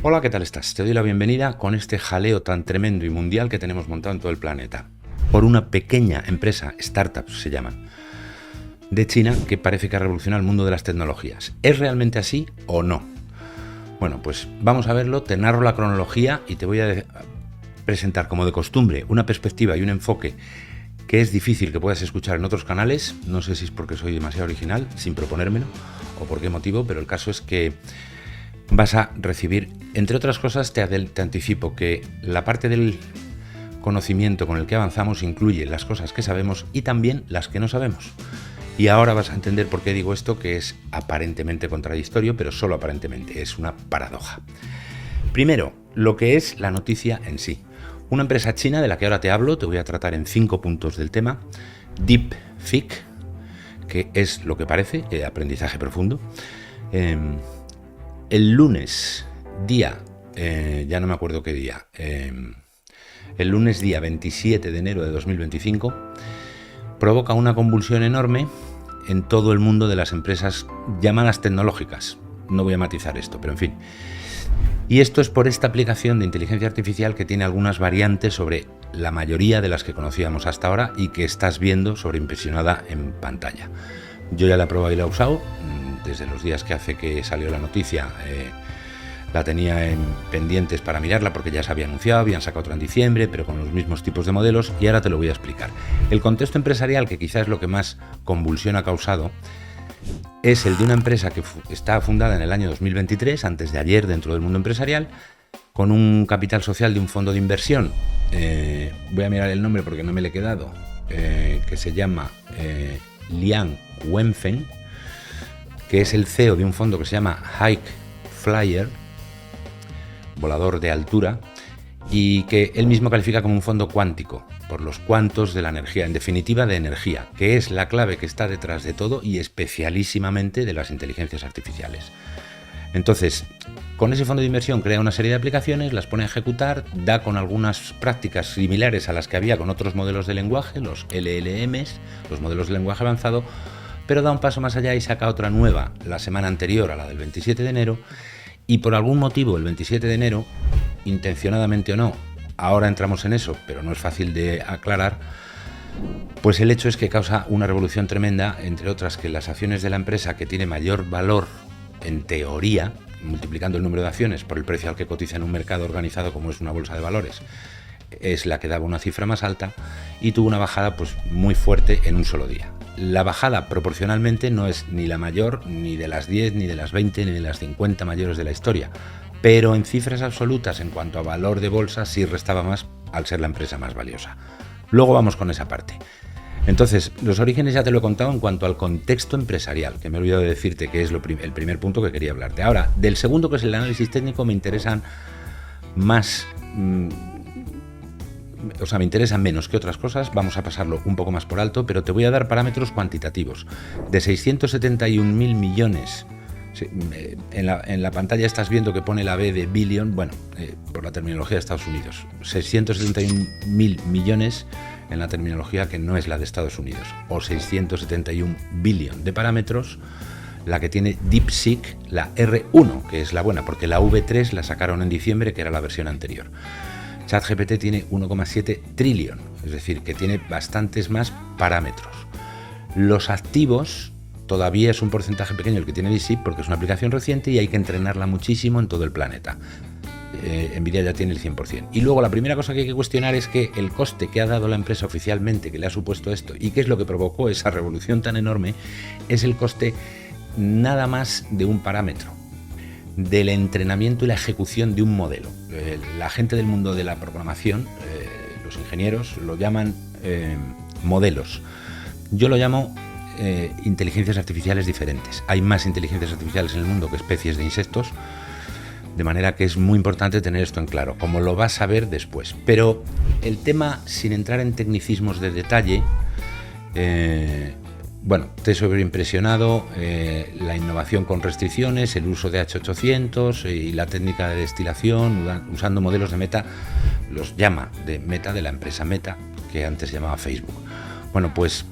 Hola, ¿qué tal estás? Te doy la bienvenida con este jaleo tan tremendo y mundial que tenemos montado en todo el planeta. Por una pequeña empresa, startups se llaman, de China, que parece que ha revolucionado el mundo de las tecnologías. ¿Es realmente así o no? Bueno, pues vamos a verlo, te narro la cronología y te voy a presentar, como de costumbre, una perspectiva y un enfoque que es difícil que puedas escuchar en otros canales. No sé si es porque soy demasiado original, sin proponérmelo, o por qué motivo, pero el caso es que vas a recibir, entre otras cosas, te anticipo que la parte del conocimiento con el que avanzamos incluye las cosas que sabemos y también las que no sabemos. Y ahora vas a entender por qué digo esto, que es aparentemente contradictorio, pero solo aparentemente, es una paradoja. Primero, lo que es la noticia en sí. Una empresa china de la que ahora te hablo, te voy a tratar en 5 puntos del tema. DeepSeek, que es lo que parece, aprendizaje profundo. El lunes, ya no me acuerdo qué día, el lunes día 27 de enero de 2025, provoca una convulsión enorme en todo el mundo de las empresas llamadas tecnológicas. No voy a matizar esto, pero en fin. Y esto es por esta aplicación de inteligencia artificial que tiene algunas variantes sobre la mayoría de las que conocíamos hasta ahora y que estás viendo sobreimpresionada en pantalla. Yo ya la he probado y la he usado. Desde los días que hace que salió la noticia, la tenía en pendientes para mirarla porque ya se había anunciado, habían sacado otra en diciembre, pero con los mismos tipos de modelos, y ahora te lo voy a explicar. El contexto empresarial, que quizás es lo que más convulsión ha causado, es el de una empresa que está fundada en el año 2023, antes de ayer, dentro del mundo empresarial, con un capital social de un fondo de inversión, voy a mirar el nombre porque no me lo he quedado, que se llama Liang Wenfeng, que es el CEO de un fondo que se llama High Flyer, volador de altura, y que él mismo califica como un fondo cuántico, por los cuantos de la energía, en definitiva de energía, que es la clave que está detrás de todo y especialísimamente de las inteligencias artificiales. Entonces, con ese fondo de inversión crea una serie de aplicaciones, las pone a ejecutar, da con algunas prácticas similares a las que había con otros modelos de lenguaje, los LLMs, los modelos de lenguaje avanzado, pero da un paso más allá y saca otra nueva la semana anterior a la del 27 de enero, y por algún motivo el 27 de enero, intencionadamente o no, ahora entramos en eso, pero no es fácil de aclarar, pues el hecho es que causa una revolución tremenda, entre otras que las acciones de la empresa que tiene mayor valor, en teoría, multiplicando el número de acciones por el precio al que cotiza en un mercado organizado como es una bolsa de valores, es la que daba una cifra más alta, y tuvo una bajada pues muy fuerte en un solo día. La bajada proporcionalmente no es ni la mayor, ni de las 10, ni de las 20, ni de las 50 mayores de la historia, pero en cifras absolutas en cuanto a valor de bolsa sí restaba más al ser la empresa más valiosa. Luego vamos con esa parte. Entonces, los orígenes ya te lo he contado en cuanto al contexto empresarial, que me he olvidado de decirte que es el primer punto que quería hablarte. Ahora, del segundo, que es el análisis técnico, me interesan más... me interesan menos que otras cosas, vamos a pasarlo un poco más por alto, pero te voy a dar parámetros cuantitativos. De 671.000 millones, en la pantalla estás viendo que pone la B de billion, bueno, por la terminología de Estados Unidos, 671.000 millones en la terminología que no es la de Estados Unidos, o 671 billion de parámetros, la que tiene DeepSeek, la R1, que es la buena, porque la V3 la sacaron en diciembre, que era la versión anterior. ChatGPT tiene 1,7 trillón, es decir, que tiene bastantes más parámetros. Los activos todavía es un porcentaje pequeño el que tiene DeepSeek porque es una aplicación reciente y hay que entrenarla muchísimo en todo el planeta. Nvidia ya tiene el 100%. Y luego la primera cosa que hay que cuestionar es que el coste que ha dado la empresa oficialmente, que le ha supuesto esto, y qué es lo que provocó esa revolución tan enorme, es el coste nada más de un parámetro, del entrenamiento y la ejecución de un modelo. La gente del mundo de la programación, los ingenieros, lo llaman modelos. Yo lo llamo inteligencias artificiales diferentes. Hay más inteligencias artificiales en el mundo que especies de insectos, de manera que es muy importante tener esto en claro, como lo vas a ver después. Pero el tema, sin entrar en tecnicismos de detalle, bueno, te he sobreimpresionado la innovación con restricciones, el uso de H800 y la técnica de destilación, usando modelos de Meta, los llama de Meta, de la empresa Meta, que antes se llamaba Facebook. Bueno, pues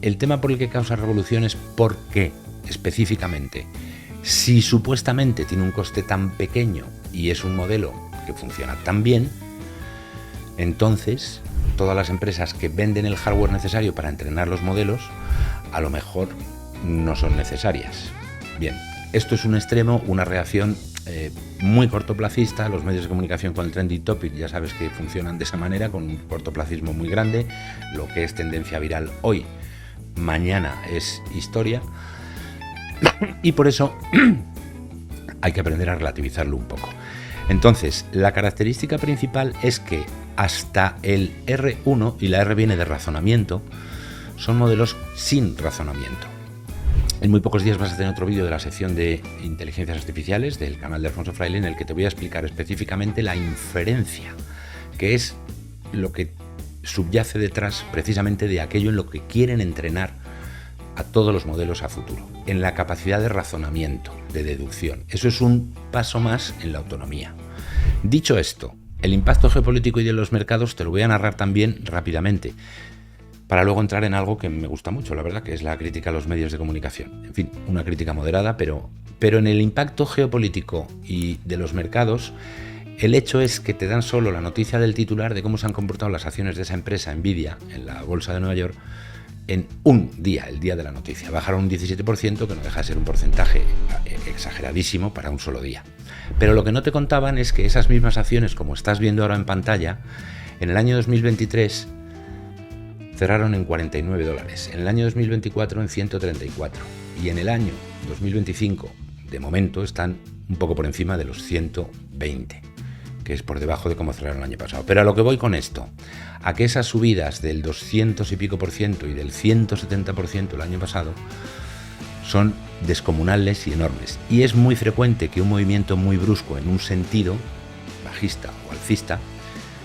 el tema por el que causa revolución es por qué, específicamente, Si supuestamente tiene un coste tan pequeño y es un modelo que funciona tan bien, entonces todas las empresas que venden el hardware necesario para entrenar los modelos a lo mejor no son necesarias. Bien, esto es un extremo, una reacción muy cortoplacista. Los medios de comunicación con el trending topic ya sabes que funcionan de esa manera, con un cortoplacismo muy grande. Lo que es tendencia viral hoy, mañana es historia, y por eso hay que aprender a relativizarlo un poco. Entonces, la característica principal es que hasta el R1, y la R viene de razonamiento, son modelos sin razonamiento. En muy pocos días vas a tener otro vídeo de la sección de inteligencias artificiales del canal de Alfonso Fraile, en el que te voy a explicar específicamente la inferencia, que es lo que subyace detrás precisamente de aquello en lo que quieren entrenar a todos los modelos a futuro, en la capacidad de razonamiento, de deducción. Eso es un paso más en la autonomía. Dicho esto, el impacto geopolítico y de los mercados te lo voy a narrar también rápidamente, para luego entrar en algo que me gusta mucho, la verdad, que es la crítica a los medios de comunicación. En fin, una crítica moderada, pero en el impacto geopolítico y de los mercados, el hecho es que te dan solo la noticia del titular de cómo se han comportado las acciones de esa empresa, Nvidia, en la bolsa de Nueva York, en un día, el día de la noticia. Bajaron un 17%, que no deja de ser un porcentaje exageradísimo para un solo día. Pero lo que no te contaban es que esas mismas acciones, como estás viendo ahora en pantalla, en el año 2023 cerraron en $49, en el año 2024 en 134 y en el año 2025 de momento están un poco por encima de los 120, que es por debajo de cómo cerraron el año pasado. Pero a lo que voy con esto, a que esas subidas del 200 y pico % y del 170% el año pasado son descomunales y enormes, y es muy frecuente que un movimiento muy brusco en un sentido bajista o alcista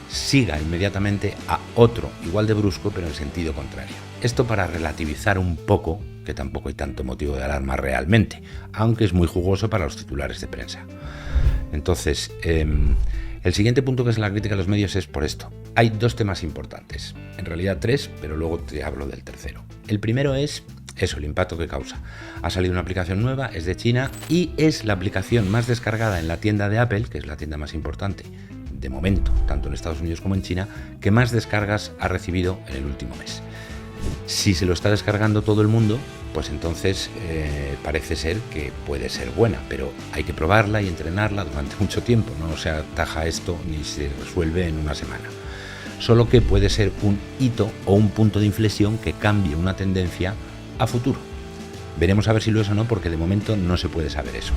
siga inmediatamente a otro igual de brusco pero en sentido contrario. Esto para relativizar un poco, que tampoco hay tanto motivo de alarma realmente, aunque es muy jugoso para los titulares de prensa. Entonces, el siguiente punto, que es la crítica a los medios, es por esto. Hay dos temas importantes, en realidad tres, pero luego te hablo del tercero. El primero es eso, el impacto que causa. Ha salido una aplicación nueva, es de China y es la aplicación más descargada en la tienda de Apple, que es la tienda más importante de momento, tanto en Estados Unidos como en China, que más descargas ha recibido en el último mes. Si se lo está descargando todo el mundo, pues entonces parece ser que puede ser buena, pero hay que probarla y entrenarla durante mucho tiempo. No se ataja esto ni se resuelve en una semana. Solo que puede ser un hito o un punto de inflexión que cambie una tendencia a futuro. Veremos a ver si lo es o no, porque de momento no se puede saber eso.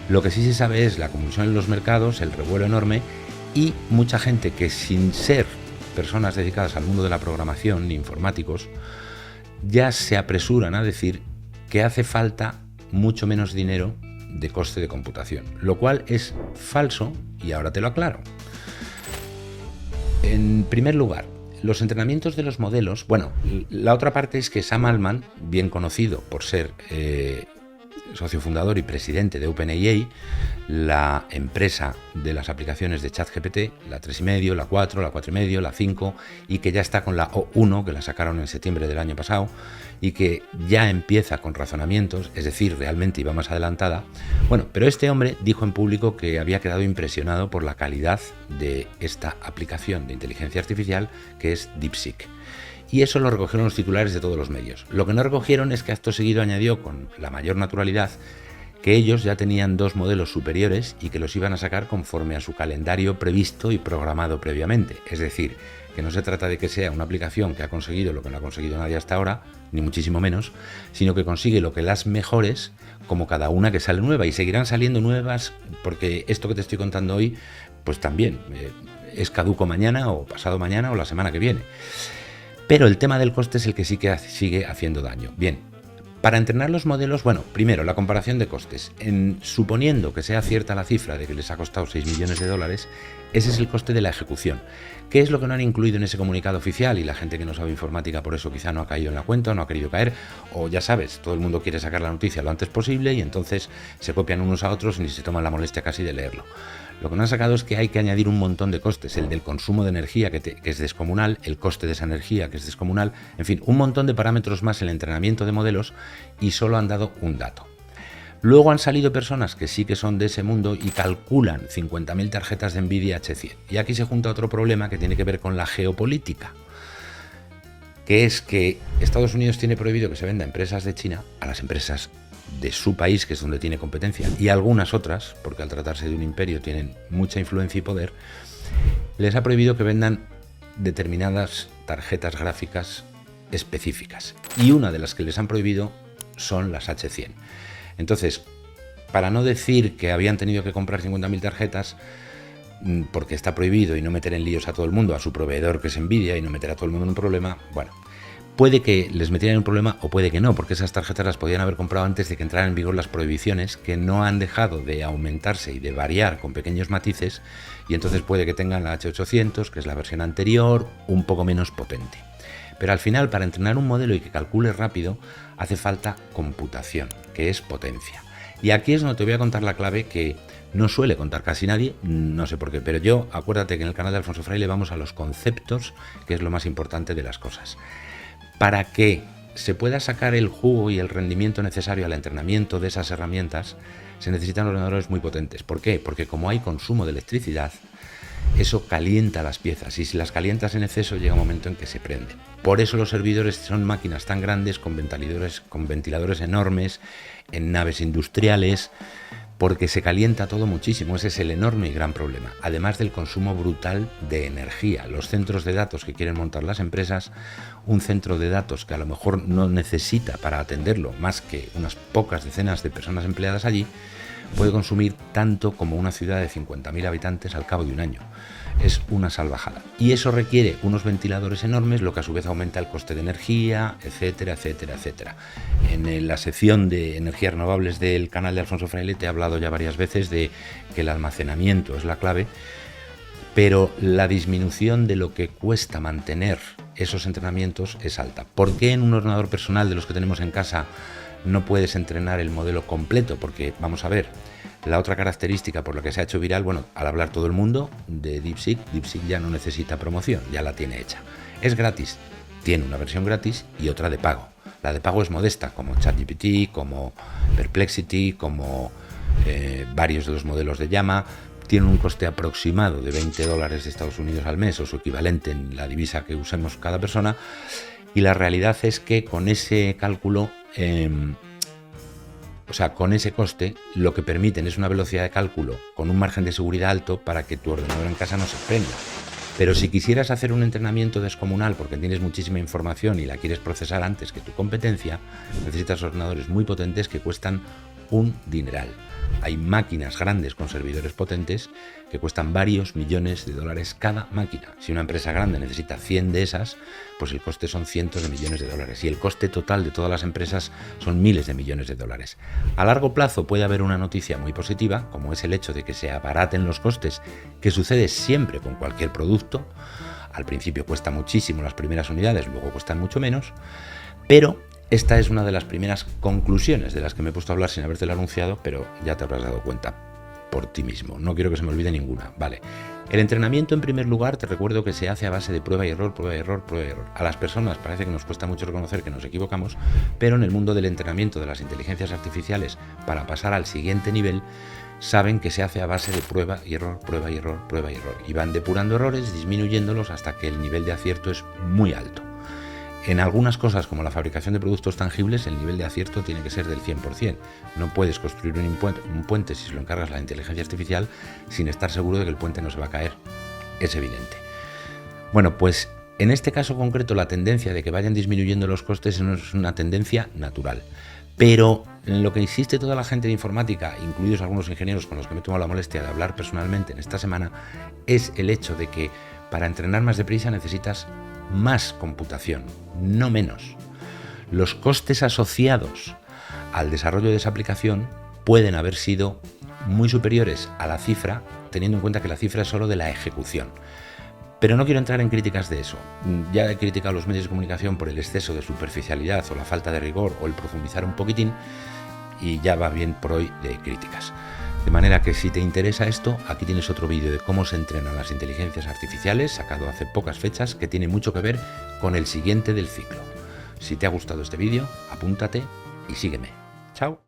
Lo que sí se sabe es la convulsión en los mercados, el revuelo enorme y mucha gente que, sin ser personas dedicadas al mundo de la programación ni informáticos, ya se apresuran a decir que hace falta mucho menos dinero de coste de computación, lo cual es falso y ahora te lo aclaro. En primer lugar, los entrenamientos de los modelos, bueno, la otra parte es que Sam Altman, bien conocido por ser socio fundador y presidente de OpenAI, la empresa de las aplicaciones de ChatGPT, la 3.5, la 4, la 4.5, la 5, y que ya está con la O1, que la sacaron en septiembre del año pasado, y que ya empieza con razonamientos, es decir, realmente iba más adelantada. Bueno, pero este hombre dijo en público que había quedado impresionado por la calidad de esta aplicación de inteligencia artificial que es DeepSeek. Y eso lo recogieron los titulares de todos los medios. Lo que no recogieron es que acto seguido añadió con la mayor naturalidad que ellos ya tenían dos modelos superiores y que los iban a sacar conforme a su calendario previsto y programado previamente. Es decir, que no se trata de que sea una aplicación que ha conseguido lo que no ha conseguido nadie hasta ahora, ni muchísimo menos, sino que consigue lo que las mejores, como cada una que sale nueva, y seguirán saliendo nuevas, porque esto que te estoy contando hoy, pues también es caduco mañana o pasado mañana o la semana que viene. Pero el tema del coste es el que sí que sigue haciendo daño. Bien, para entrenar los modelos, bueno, primero, la comparación de costes. Suponiendo que sea cierta la cifra de que les ha costado $6 millones, ese es el coste de la ejecución. ¿Qué es lo que no han incluido en ese comunicado oficial? Y la gente que no sabe informática por eso quizá no ha caído en la cuenta o no ha querido caer, o ya sabes, todo el mundo quiere sacar la noticia lo antes posible y entonces se copian unos a otros y ni se toman la molestia casi de leerlo. Lo que no han sacado es que hay que añadir un montón de costes, el del consumo de energía que es descomunal, el coste de esa energía que es descomunal, en fin, un montón de parámetros más en el entrenamiento de modelos, y solo han dado un dato. Luego han salido personas que sí que son de ese mundo y calculan 50.000 tarjetas de Nvidia H100. Y aquí se junta otro problema que tiene que ver con la geopolítica, que es que Estados Unidos tiene prohibido que se venda a empresas de China, a las empresas de su país, que es donde tiene competencia, y algunas otras, porque al tratarse de un imperio tienen mucha influencia y poder, les ha prohibido que vendan determinadas tarjetas gráficas específicas. Y una de las que les han prohibido son las H100. Entonces, para no decir que habían tenido que comprar 50.000 tarjetas, porque está prohibido y no meter en líos a todo el mundo, a su proveedor que es Nvidia, y no meter a todo el mundo en un problema, bueno, puede que les metieran en un problema o puede que no, porque esas tarjetas las podían haber comprado antes de que entraran en vigor las prohibiciones, que no han dejado de aumentarse y de variar con pequeños matices, y entonces puede que tengan la H800, que es la versión anterior, un poco menos potente. Pero al final, para entrenar un modelo y que calcule rápido, hace falta computación, que es potencia. Y aquí es donde te voy a contar la clave que no suele contar casi nadie, no sé por qué, pero yo, acuérdate que en el canal de Alfonso Fraile vamos a los conceptos, que es lo más importante de las cosas. Para que se pueda sacar el jugo y el rendimiento necesario al entrenamiento de esas herramientas, se necesitan ordenadores muy potentes. ¿Por qué? Porque como hay consumo de electricidad, eso calienta las piezas, y si las calientas en exceso llega un momento en que se prenden. Por eso los servidores son máquinas tan grandes, con ventiladores enormes, en naves industriales, porque se calienta todo muchísimo. Ese es el enorme y gran problema. Además del consumo brutal de energía. Los centros de datos que quieren montar las empresas, un centro de datos que a lo mejor no necesita para atenderlo más que unas pocas decenas de personas empleadas allí, puede consumir tanto como una ciudad de 50.000 habitantes al cabo de un año. Es una salvajada. Y eso requiere unos ventiladores enormes, lo que a su vez aumenta el coste de energía, etcétera, etcétera, etcétera. En la sección de energías renovables del canal de Alfonso Fraile te he hablado ya varias veces de que el almacenamiento es la clave, pero la disminución de lo que cuesta mantener esos entrenamientos es alta. ¿Por qué en un ordenador personal de los que tenemos en casa no puedes entrenar el modelo completo? Porque, vamos a ver, la otra característica por la que se ha hecho viral, bueno, al hablar todo el mundo de DeepSeek, DeepSeek ya no necesita promoción, ya la tiene hecha. Es gratis, tiene una versión gratis y otra de pago. La de pago es modesta, como ChatGPT, como Perplexity, como varios de los modelos de Llama. Tiene un coste aproximado de $20 de Estados Unidos al mes, o su equivalente en la divisa que usemos cada persona, y la realidad es que con ese cálculo, con ese coste, lo que permiten es una velocidad de cálculo con un margen de seguridad alto para que tu ordenador en casa no se prenda. Pero si quisieras hacer un entrenamiento descomunal porque tienes muchísima información y la quieres procesar antes que tu competencia, necesitas ordenadores muy potentes que cuestan un dineral. Hay máquinas grandes con servidores potentes que cuestan varios millones de dólares cada máquina. Si una empresa grande necesita 100 de esas, pues el coste son cientos de millones de dólares. Y el coste total de todas las empresas son miles de millones de dólares. A largo plazo puede haber una noticia muy positiva, como es el hecho de que se abaraten los costes, que sucede siempre con cualquier producto. Al principio cuesta muchísimo las primeras unidades, luego cuestan mucho menos, pero esta es una de las primeras conclusiones de las que me he puesto a hablar sin habértelo anunciado, pero ya te habrás dado cuenta por ti mismo. No quiero que se me olvide ninguna. Vale. El entrenamiento, en primer lugar, te recuerdo que se hace a base de prueba y error, prueba y error, prueba y error. A las personas parece que nos cuesta mucho reconocer que nos equivocamos, pero en el mundo del entrenamiento de las inteligencias artificiales, para pasar al siguiente nivel, saben que se hace a base de prueba y error, prueba y error, prueba y error. Y van depurando errores, disminuyéndolos hasta que el nivel de acierto es muy alto. En algunas cosas, como la fabricación de productos tangibles, el nivel de acierto tiene que ser del 100%. No puedes construir un puente si se lo encargas a la inteligencia artificial sin estar seguro de que el puente no se va a caer. Es evidente. Bueno, pues en este caso concreto la tendencia de que vayan disminuyendo los costes no es una tendencia natural. Pero en lo que insiste toda la gente de informática, incluidos algunos ingenieros con los que me he tomado la molestia de hablar personalmente en esta semana, es el hecho de que para entrenar más deprisa necesitas más computación, no menos. Los costes asociados al desarrollo de esa aplicación pueden haber sido muy superiores a la cifra, teniendo en cuenta que la cifra es solo de la ejecución. Pero no quiero entrar en críticas de eso. Ya he criticado a los medios de comunicación por el exceso de superficialidad o la falta de rigor o el profundizar un poquitín, y ya va bien por hoy de críticas. De manera que si te interesa esto, aquí tienes otro vídeo de cómo se entrenan las inteligencias artificiales, sacado hace pocas fechas, que tiene mucho que ver con el siguiente del ciclo. Si te ha gustado este vídeo, apúntate y sígueme. ¡Chao!